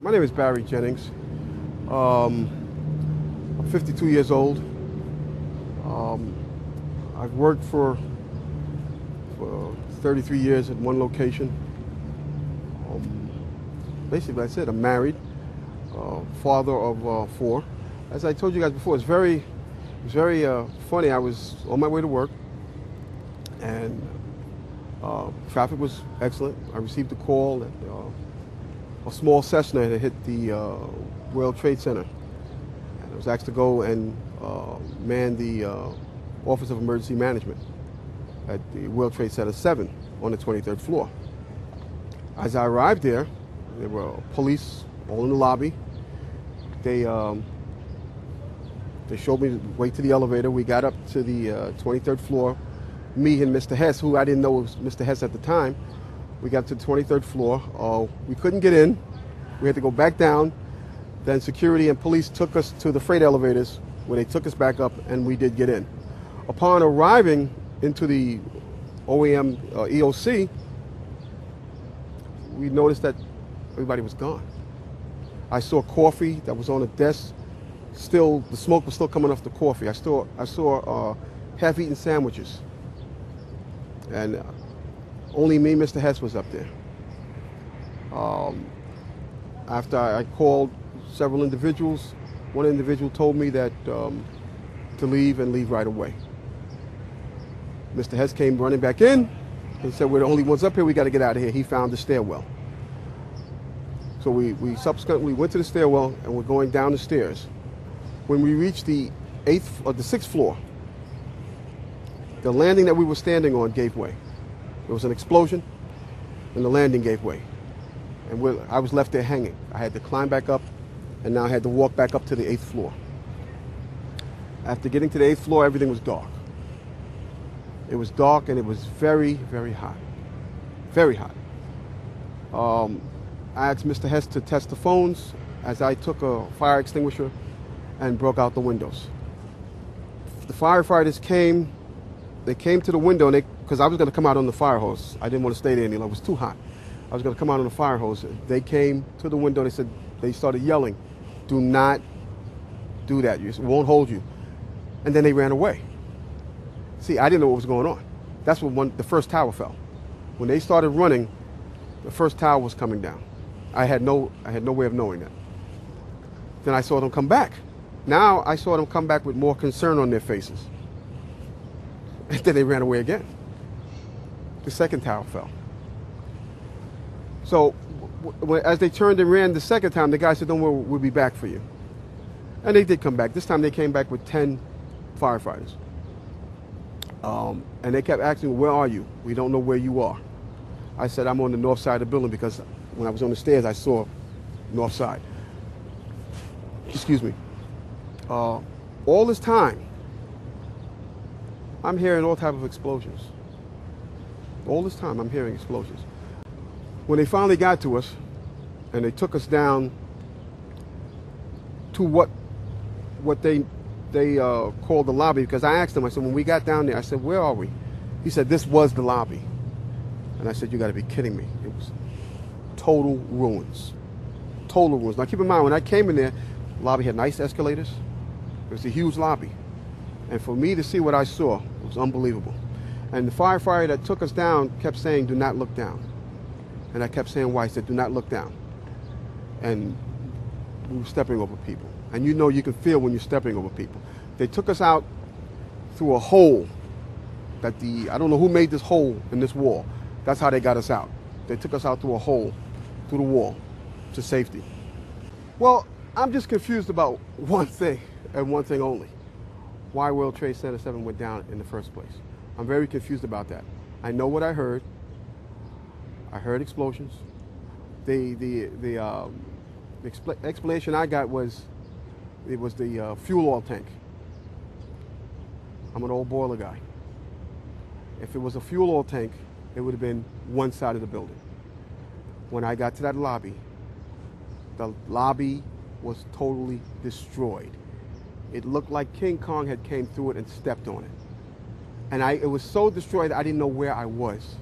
My name is Barry Jennings. I'm 52 years old. I've worked for 33 years at one location. Basically, that's it. I'm married, father of 4. As I told you guys before, it's very funny. I was on my way to work, and traffic was excellent. I received a call that a small Cessna had hit the World Trade Center, and I was asked to go and man the Office of Emergency Management at the World Trade Center 7 on the 23rd floor. As I arrived there were police all in the lobby. They showed me the way to the elevator. We got up to the 23rd floor. Me and Mr. Hess, who I didn't know was Mr. Hess at the time, we got to the 23rd floor. We couldn't get in. We had to go back down. Then security and police took us to the freight elevators where they took us back up, and we did get in. Upon arriving into the OEM EOC, we noticed that everybody was gone. I saw coffee that was on the desk. Still, the smoke was still coming off the coffee. I saw half-eaten sandwiches. And only me, Mr. Hess, was up there. After I called several individuals, one individual told me that to leave and leave right away. Mr. Hess came running back in and said, "We're the only ones up here. We got to get out of here." He found the stairwell. So we subsequently went to the stairwell and we're going down the stairs. When we reached the 6th floor, the landing that we were standing on gave way. There was an explosion, and the landing gave way. And I was left there hanging. I had to climb back up, and now I had to walk back up to the 8th floor. After getting to the 8th floor, everything was dark. It was dark, and it was very, very hot. Very hot. I asked Mr. Hess to test the phones as I took a fire extinguisher and broke out the windows. The firefighters came. They came to the window, and because I was going to come out on the fire hose. I didn't want to stay there any longer. It was too hot. I was going to come out on the fire hose. They came to the window. They started yelling, "Do not do that. It won't hold you." And then they ran away. See, I didn't know what was going on. That's when the first tower fell. When they started running, the first tower was coming down. I had no way of knowing that. Then I saw them come back. Now I saw them come back with more concern on their faces. And then they ran away again. The second tower fell. So as they turned and ran the second time, the guy said, "Don't worry, we'll be back for you." And they did come back. This time they came back with 10 firefighters. And they kept asking, "Where are you? We don't know where you are." I said, "I'm on the north side of the building," because when I was on the stairs, I saw north side. Excuse me. All this time, I'm hearing all type of explosions. All this time, I'm hearing explosions. When they finally got to us, and they took us down to what they called the lobby, because I asked them, I said, when we got down there, I said, "Where are we?" He said, "This was the lobby." And I said, "You got to be kidding me." It was total ruins. Total ruins. Now keep in mind, when I came in there, the lobby had nice escalators. It was a huge lobby. And for me to see what I saw, it was unbelievable. And the firefighter that took us down kept saying, "Do not look down." And I kept saying, "Why?" He said, "Do not look down." And we were stepping over people. And you know, you can feel when you're stepping over people. They took us out through a hole that I don't know who made this hole in this wall. That's how they got us out. They took us out through a hole, through the wall, to safety. Well, I'm just confused about one thing, and one thing only. Why World Trade Center 7 went down in the first place. I'm very confused about that. I know what I heard. I heard explosions. The explanation I got was it was the fuel oil tank. I'm an old boiler guy. If it was a fuel oil tank, it would have been one side of the building. When I got to that lobby, the lobby was totally destroyed. It looked like King Kong had came through it and stepped on it. And it was so destroyed I didn't know where I was.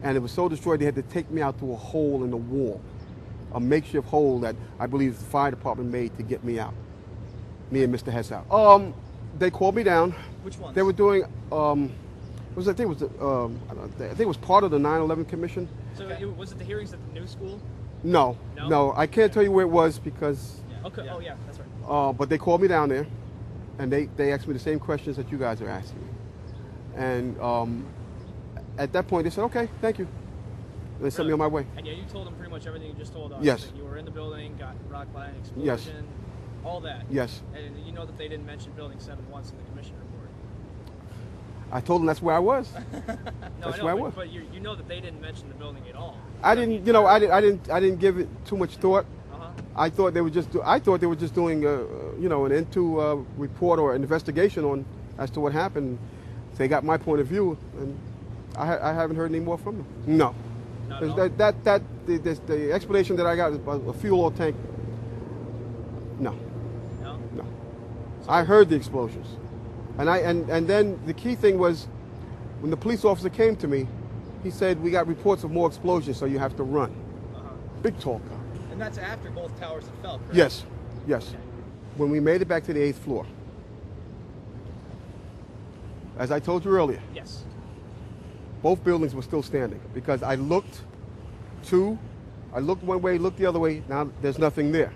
And it was so destroyed they had to take me out through a hole in the wall. a makeshift hole that I believe the fire department made to get me out. Me and Mr. Hess out. They called me down. Which ones? They were doing, I think it was part of the 9/11 Commission. So was it the hearings at the new school? No, No? no, I can't tell you where it was because. Yeah. Okay. Yeah. Oh yeah, that's right. But they called me down there, and they asked me the same questions that you guys are asking me. And at that point, they said, "Okay, thank you." And they sent me on my way. And yeah, you told them pretty much everything you just told us. Yes. That you were in the building, got rocked by an explosion. Yes. All that. Yes. And you know that they didn't mention Building 7 once in the commission report. I told them that's where I was. No, That's I know, where I was. but you know that they didn't mention the building at all. I didn't, I didn't give it too much thought. I thought they were just doing, an into report or an investigation on as to what happened. They got my point of view, and I haven't heard any more from them. No. Not at all? The explanation that I got is about a fuel oil tank. No. No. No. I heard the explosions, and then the key thing was when the police officer came to me, he said we got reports of more explosions, so you have to run. Big tall car. And that's after both towers had fell, correct? Yes, yes. Okay. When we made it back to the 8th floor, as I told you earlier, Yes. both buildings were still standing because I looked one way, looked the other way. Now there's nothing there.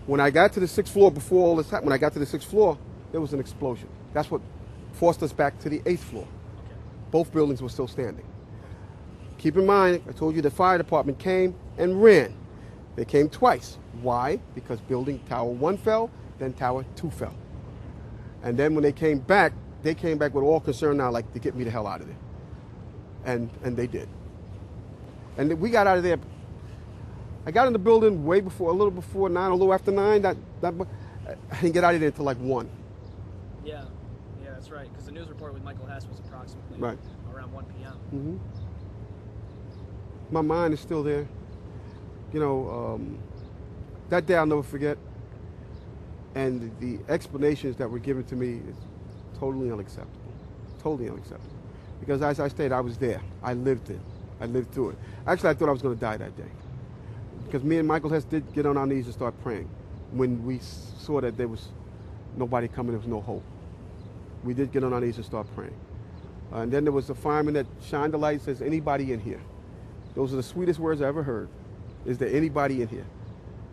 When I got to the 6th floor, before all this happened, when I got to the 6th floor, there was an explosion. That's what forced us back to the 8th floor. Okay. Both buildings were still standing. Keep in mind, I told you the fire department came and ran. They came twice. Why? Because building tower 1 fell, then tower 2 fell. And then when they came back with all concern now, like to get me the hell out of there. And they did. And we got out of there. I got in the building a little before 9, a little after 9. I didn't get out of there until like 1. Yeah, that's right. Because the news report with Michael Hess was approximately around 1 p.m. Mm-hmm. My mind is still there. That day I'll never forget. And the explanations that were given to me is totally unacceptable. Totally unacceptable. Because as I stated, I was there. I lived it. I lived through it. Actually, I thought I was going to die that day. Because me and Michael Hess did get on our knees and start praying when we saw that there was nobody coming, there was no hope. We did get on our knees and start praying. And then there was a fireman that shined the light and says, "Anybody in here?" Those are the sweetest words I ever heard. Is there anybody in here?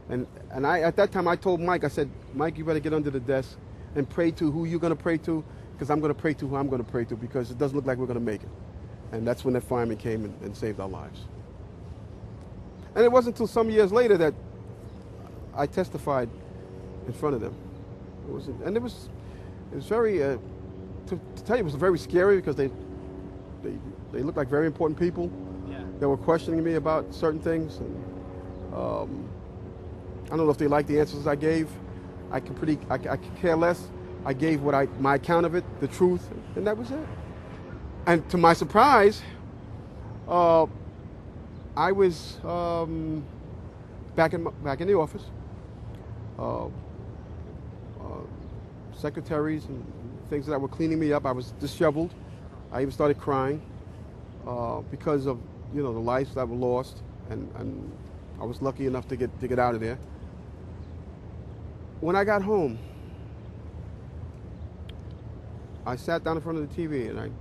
And I, at that time, I told Mike, I said, "Mike, you better get under the desk and pray to who you're going to pray to, because I'm going to pray to who I'm going to pray to, because it doesn't look like we're going to make it." And that's when that fireman came and saved our lives. And it wasn't until some years later that I testified in front of them. It was very, to tell you, it was very scary because they looked like very important people. Yeah. They were questioning me about certain things. And, I don't know if they liked the answers I gave. I could care less. I gave my account of it, the truth, and that was it. And to my surprise, I was back in the office. Secretaries and things that were cleaning me up. I was disheveled. I even started crying because of the lives that were lost, and I was lucky enough to get out of there. When I got home, I sat down in front of the TV, and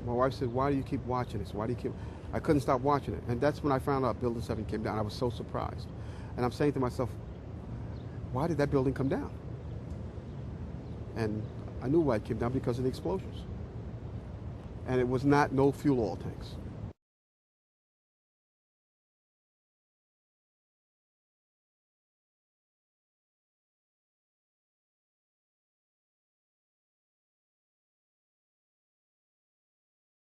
my wife said, "Why do you keep watching this? Why do you keep?" I couldn't stop watching it, and that's when I found out Building 7 came down. I was so surprised, and I'm saying to myself, "Why did that building come down?" And I knew why it came down, because of the explosions. And it was not no fuel oil tanks.